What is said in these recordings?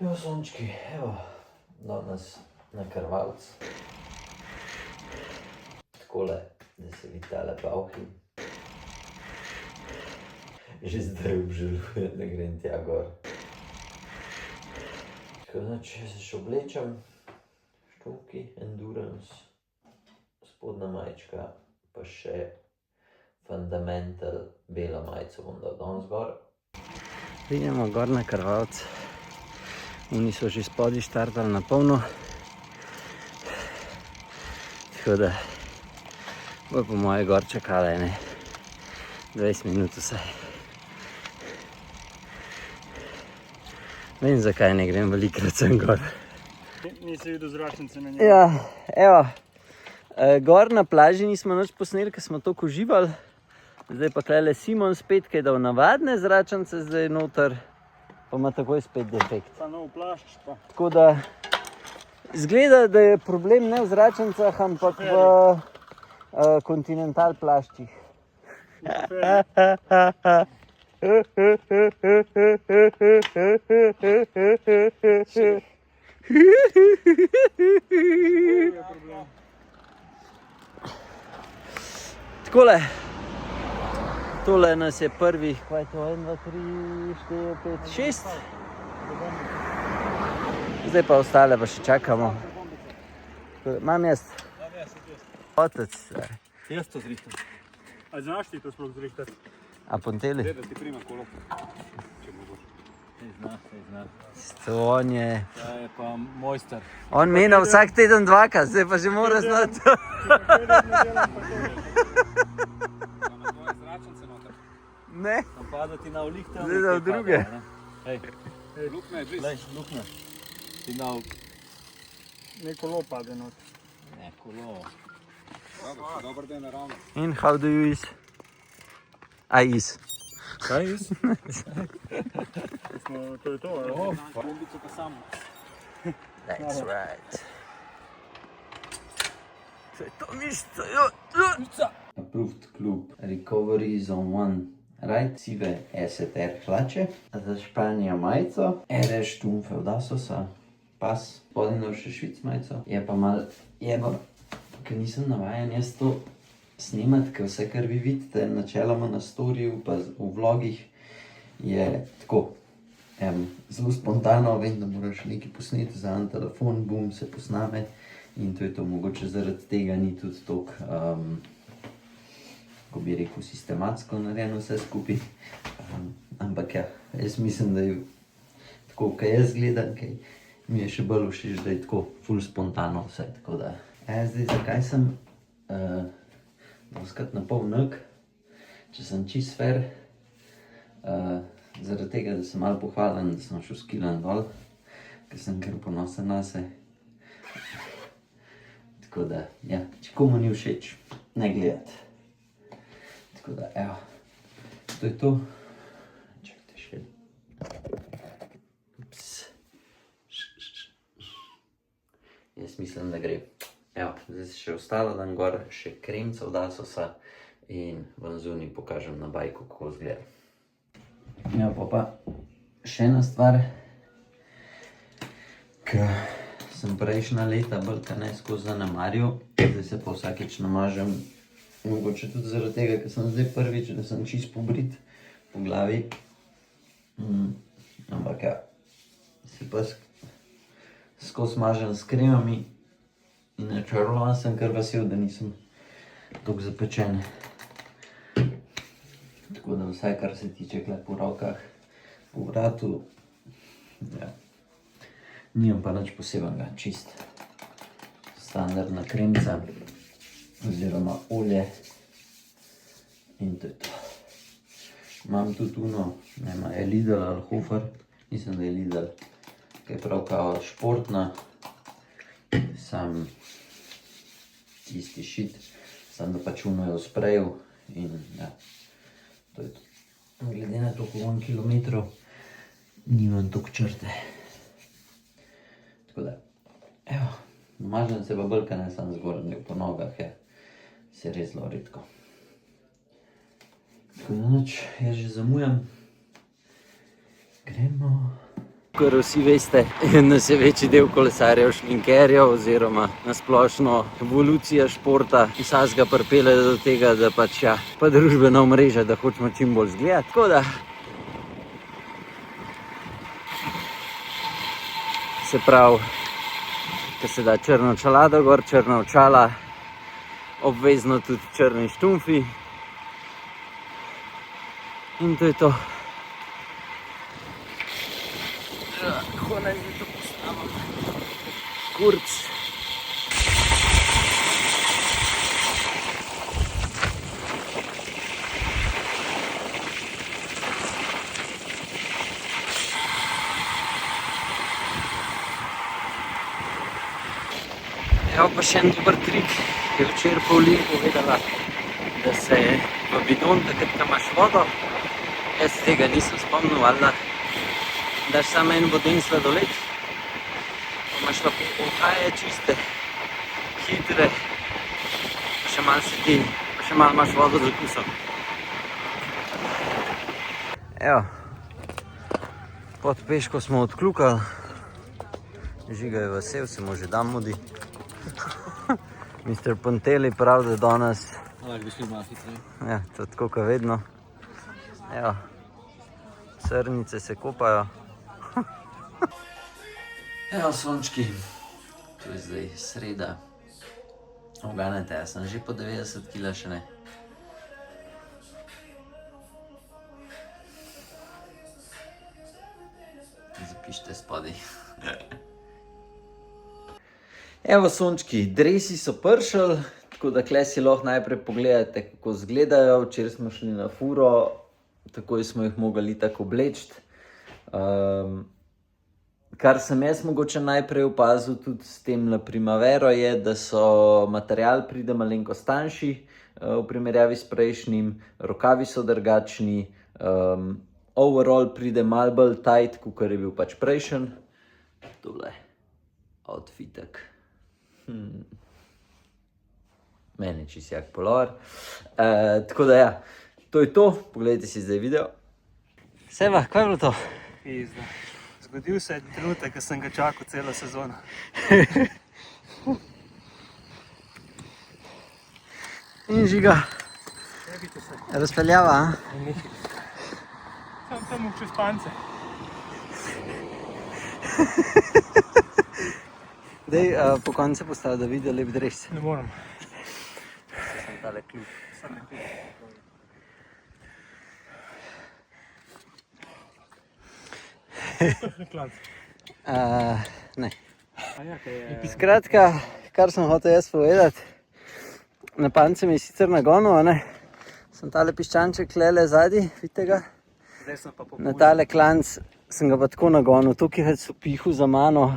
Jo, sončki, evo, danes na krvalc. Takole, da se vidi tale pavhi. Že zdaj obžalujem, da grem tja gor. Tako da, če se še oblečem, štuki, endurance, spodnja majčka, pa še fundamental, bela majico bom dal danes gor. Idemo gor na krvalc. Oni so že spodaj štartali na polno. Tako da bo po moje gor čakala ene 20 minut vsaj. Vem, zakaj ne grem velikrat sem gor. Nisi videl zračnice na njej? Ja, evo. Gor na plaži nismo nič posneli, ker smo toliko uživali. Zdaj pa tukaj Simon spet, ki je dal navadne zračnice zdaj noter. Pa ima takoj spet defekt. Pa nov plašč pa. Tako da izgleda, da je problem ne v zračnicah, ampak v kontinental plaščih. Takole. Tole nas je prvih, kaj je to, 1, 2, 3, 4, 5, 6. Zdaj pa ostale pa še čakamo. Imam jaz. Otec. Jaz to zrihtam. A znaš ti to sploh zrihtati? A ponteli? Da ti prima kolo. Če mogoče. Sej zna. On je... Ja, je pa mojster. On mena vsak teden dvakrat, zdaj pa že mora znati. Ne. Tam pada ti na olihte. Zdaj da v druge. Hej, lukne je bliz. Lej, lukne. Ti na... Ne kolo pade not. Ne, kolo. Dobar dan naravno. In how do you is? I is. Kaj is? To je to, ali? Bombico pa samo. That's right. To je to mišca, Approved Club. Recovery Zone 1. Right, sive STR hlače, za španja majico, RS Stumpfe od Asosa, pas, spodaj še švic majico. Je pa malo jeba, ker nisem navajen jaz to snemati, ker vse, kar vi vidite načeloma na storiju, pa v vlogih, je tako, zelo spontano, vem, da moraš nekaj posneti za en telefon, bum, se posname in to je to, mogoče zaradi tega ni tudi toliko, ko bi rekel, sistematsko narejeno vse skupaj. Ampak ja, jaz mislim, da je tako, kaj jaz gledam, kaj mi je še bolj všeč, da je tako ful spontano vse, tako da. Zdaj, zakaj sem doskrat na pol nag, če sem čist fair, zaradi tega, da sem malo pohvalen, da sem šel skilan dol, ker sem kar ponosen nase. Tako da, ja, če komu ni všeč, ne gledati. Tako da, evo, to je to. Čakajte še. Ups. Jaz mislim, da gre. Evo, zdaj se še ostalo dan gor, še kremca od Asosa in vam zunaj pokažem na bajku, kako izgleda. Evo pa še ena stvar, ki sem prejšnja leta bolj kaj ne skozi zanemaril, zdaj se pa vsakič namažem. Mogoče tudi zaradi tega, ker sem zdaj prvič, da sem čist pobrit po glavi. Ampak ja, se pa skozi mažem s kremami in načrlovan sem kar vesel, da nisem toliko zapečen. Tako da vsaj, kar se tiče kle po rokah, po vratu, ja, nimam pa nič posebenega, čist standardna kremca. Oziroma olje in to je to. Imam tudi tuno, nema, je Lidl ali Hofer, mislim, da je Lidl, ki je prav kao športna, sam isti šit, sam da pač uno je v spreju in ja, to je to. Glede na to, koliko imam kilometrov, nimam toliko črte. Tako da, evo, namažem se pa bolj, kaj ne sam zgornji po nogah, je. Se res zelo redko. Tako da nič, jaz že zamujam. Gremo Ker vsi veste, nas je večji del kolesarjev šminkerjev oziroma nasplošno evolucija športa vsakega pripelje do tega, da pač ja, pa družbena omrežja, da hočemo čim bolj zgledati. Tako da se pravi, ko se da črno čelado gor, črna očala, obvezno tudi črni štumfi in to je to. Kako naj zdaj to postavim? Kurc. Evo pa še en dober trik, ki je včeraj Paulin povedala, da se v bidon, takrat, ko imaš vodo, jaz tega nisem spomnil, valjda, daš samo en voden sladoled, pa imaš lahko ohaje čiste, hitre, pa še malo si ti, pa še malo imaš vodo z okusom. Evo, pod peško smo odkljukali, Žiga je vesel, se mu že dan mudi. Mr. Ponteli pravi, da danes... Lahko bi šli malo hitreje. Ja, to tako kot vedno. Evo, srnice se kopajo. Evo, sončki, to je zdaj sreda. Oganete, jaz sem že po 90 kg, še ne. Zapišite spodaj. Evo, sončki, dresi so pršali, tako da kle si lahko najprej pogledate, kako izgledajo. Včeraj smo šli na furo, takoj smo jih mogli tako obleči. Kar sem jaz mogoče najprej opazil tudi s tem na primavero je, da so material pride malenkost tanjši v primerjavi s prejšnjim, rokavi so drugačni, overall pride malo bolj tight, kot je bil pač prejšnji. Tole, outfitek. Meni čist jak polover. Tako da ja, to je to, pogledajte si zdaj video. Seba, kaj je bilo to? Pizda. Zgodil se je trenutek, ko sem ga čakal celo sezono. In Žiga, razpeljava, a? Sam tam čez pance. Dej, po koncu postavi, da vidi lep dres. Ne moram. Sem tale kljub. Ne. Skratka, kar sem hotel jaz povedati, na pance mi je sicer nagonil, a ne? Sem tale piščanček lele zadnji, vidite ga? Zdaj sem pa Na tale klanc sem ga pa tako nagonil, tukaj so pihu za mano.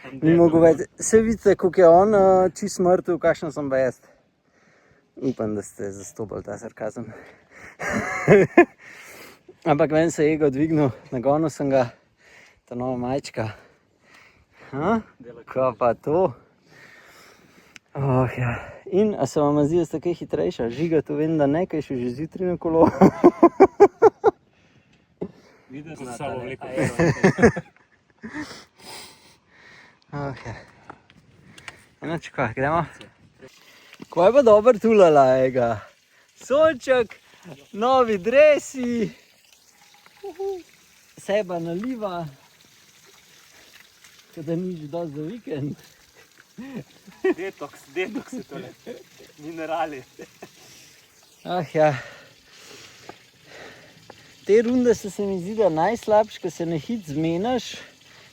Ni mogel več. Se vidite, koliko je on čist mrtev, kakšno sem pa jaz. Upam, da ste zastopali ta sarkazem. Ampak ven se je ego dvignil, nagonil sem ga, ta nova majčka. Kaj pa to? Oh, ja. In, a se vam zdi, da ste kaj hitrejša? Žiga, to vem, da ne, kaj še že zjutraj na kolo. Vidim, da se bo vlekel. Okay. Enoč, kaj, gremo? Ko je pa dober tulala, ega. Sonček, novi dresi, Seba naliva, kada nič dosti za vikend. Detoks je tole. Minerali. Ah ja. Te runde se mi zdi, da najslabše, ko se na hit zmenaš.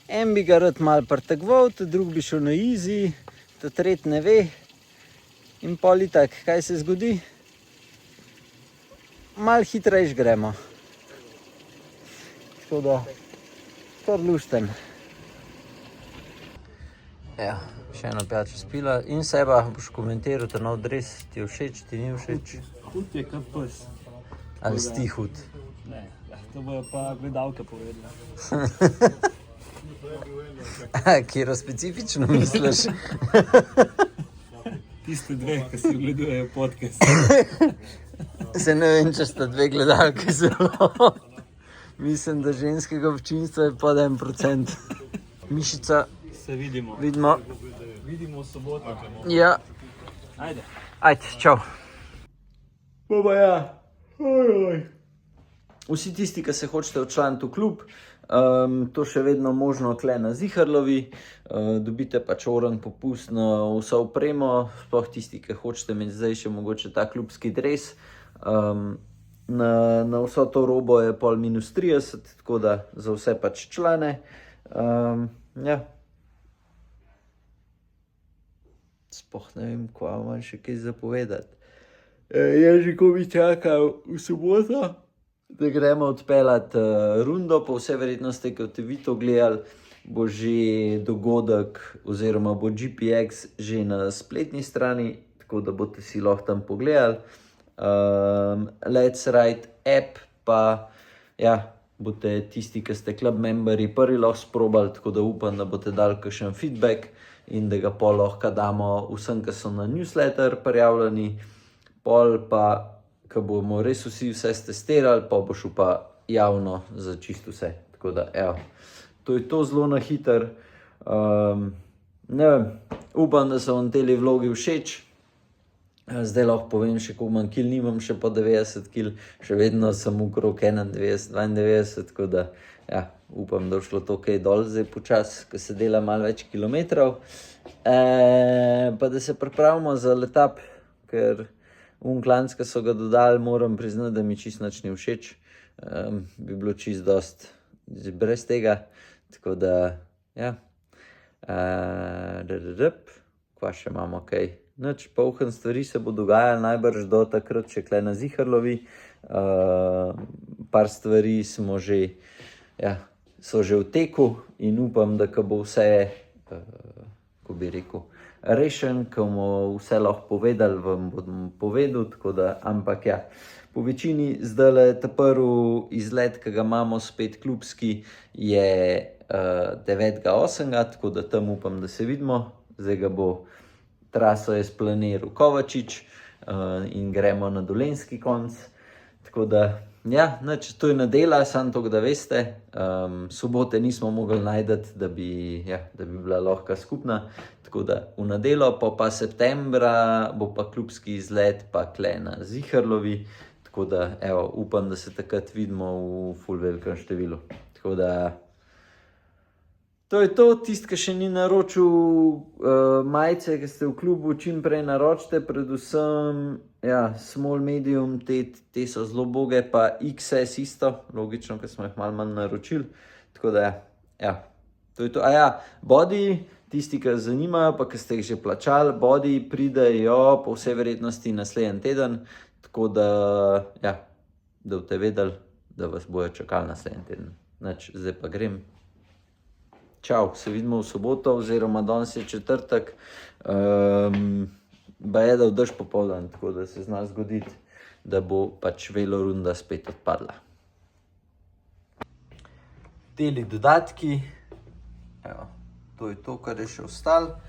En bi ga rad malo pretegoval, ta drug bi šel na easy, ta tret ne ve. In pol itak, kaj se zgodi? Malo hitrejš gremo. Tako da, kar lušten. Ja, še eno pijačo spila. In Seba, boš komentiral ta nov dres, ti je všeč, ti ni všeč? Hud je kot pes. Ali si ti hud? Ne, to bojo pa gledalke povedali. Kjero specifično misliš? Tiste dve, ki si ogledujejo podcast. Se ne vem, če sta dve gledalke zelo Mislim, da ženskega občinstva je pod 1%. Mišica, Se vidimo. vidimo. Vidimo v soboto. Ja, Ajde. ajde, čau. Baba ja. Vsi tisti, ki se hočete včlaniti v klub, to še vedno možno tle na Ziharlovi, dobite pač oren popust na vso opremo, sploh tisti, ki hočete imeti zdaj še mogoče ta klubski dres. Na vso to robo je pol -30, tako da za vse pač člane. Ja. Sploh ne vem, kva imam še kaj zapovedati. Ježi, ko bi čakal v soboto, da gremo odpeljati rundo, po vsej verjetnosti, ko te vi to gledali, bo že dogodek oziroma bo GPX že na spletni strani, tako da boste si lahko tam pogledali. Let's Ride app pa, ja, boste tisti, ki ste club memberi, prvi lahko sprobali, tako da upam, da boste dali kakšen feedback in da ga pol lahko damo vsem, ki so na newsletter prijavljeni. Pol pa, ko bomo res vsi vse stestirali, pa bo šel pa javno za čisto vse. Tako da, evo, to je to zelo na hiter. Ne vem, upam, da so vam teli vlogi všeč. Zdaj lahko povem še, koliko imam kil, nimam še po 90 kil, še vedno sem okrog 91, 92, tako da, ja, upam, da bo šlo to kaj dol zdaj počas, ko se dela malo več kilometrov. Pa da se pripravimo za letap, ker klanc, ki so ga dodali, moram priznati, da mi čisto nič ni všeč. Bi bilo čisto dost brez tega, tako da, ja. Kva še imamo kaj? Nič, polhen stvari se bo dogajalo najbrž do takrat še kle na Ziharlovi. Par stvari smo že, ja, so že v teku in upam, da ko bo vse, ko bi rekel, rešen, ko bomo vse lahko povedali, vam bom povedal, tako da, ampak ja, po večini zdajle ta prvi izlet, ki ga imamo spet klubski, je 9.8., tako da tam upam, da se vidimo. Zdaj ga bo, traso je splaniral Kovačič in gremo na dolenjski konc, tako da, ja, nič, to je nedela, samo to, da veste. Sobote nismo mogli najti, da bi bila lahko skupna, tako da v nedelo, pa septembra bo pa klubski izlet pa kle na Ziharlovi, tako da, evo, upam, da se takrat vidimo v ful velikem številu. Tako da, to je to, tisti, ki še ni naročil majice, ki ste v klubu, čim prej naročite, predvsem, ja, small, medium, te so zelo boge, pa XS isto, logično, ker smo jih malo manj naročili, tako da, ja, to je to. A ja, body, tisti, ki zanimajo, pa ki ste jih že plačali, body pridejo po vsej verjetnosti naslednji teden, tako da, ja, da boste vedeli, da vas bojo čakali naslednji teden. Nič, zdaj pa grem. Čau, se vidimo v soboto, oziroma danes je četrtek. Baje, da v dež popoldan, tako da se zna zgoditi, da bo pač velorunda spet odpadla. Teli dodatki, evo, to je to, kar je še ostalo.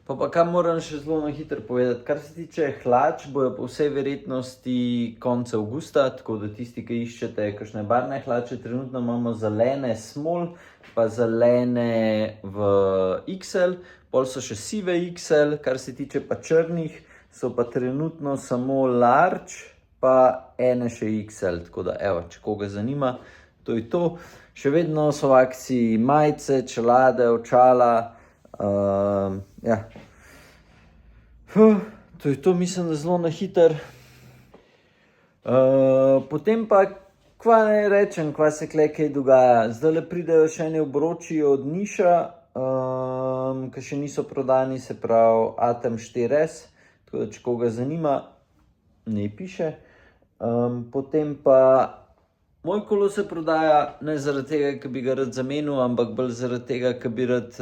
Pa kaj moram še zelo na hitro povedati, kar se tiče hlač, bojo po vsej verjetnosti konec avgusta, tako da tisti, ki iščete kakšne barvne hlače, trenutno imamo zelene small, pa zelene v XL, pol so še sive XL, kar se tiče pa črnih, so pa trenutno samo large, pa ene še XL, tako da, evo, če koga zanima, to je to. Še vedno so v akciji majice, čelade, očala, ja. To je to, mislim, da zelo na hiter. Potem pa, kva naj rečem, kva se kle kaj dogaja. Zdajle pridejo še ene obroči od Niša, ki še niso prodani, se pravi Atom 4S, tako da če koga zanima, ne piše. Potem pa moj kolo se prodaja ne zaradi tega, ker bi ga rad zamenil, ampak bolj zaradi tega, ker bi rad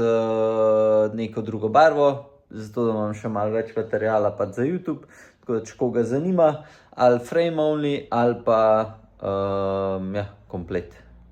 neko drugo barvo, zato da imam še malo več materijala pa za YouTube, tako da če koga zanima, ali frame only, ali pa ja, komplet.